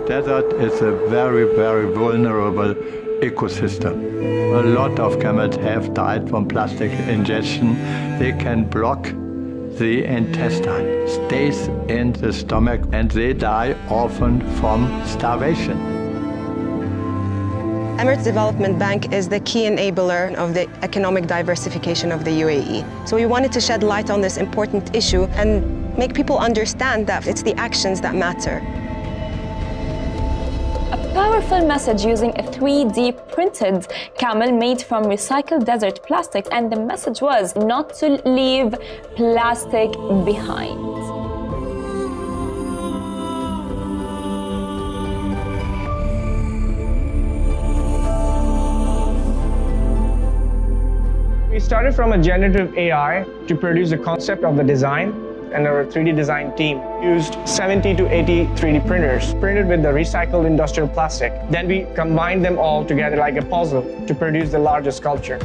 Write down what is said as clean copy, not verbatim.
desert is a very, very vulnerable ecosystem. A lot of camels have died from plastic ingestion. They can block the intestine, stays in the stomach, and they die often from starvation. Emirates Development Bank is the key enabler of the economic diversification of the UAE. So we wanted to shed light on this important issue and make people understand that it's the actions that matter. A powerful message using a 3D printed camel made from recycled desert plastics, and the message was not to leave plastic behind. We started from a generative AI to produce the concept of the design, and our 3D design team used 70 to 80 3D printers printed with the recycled industrial plastic. Then we combined them all together like a puzzle to produce the largest sculpture.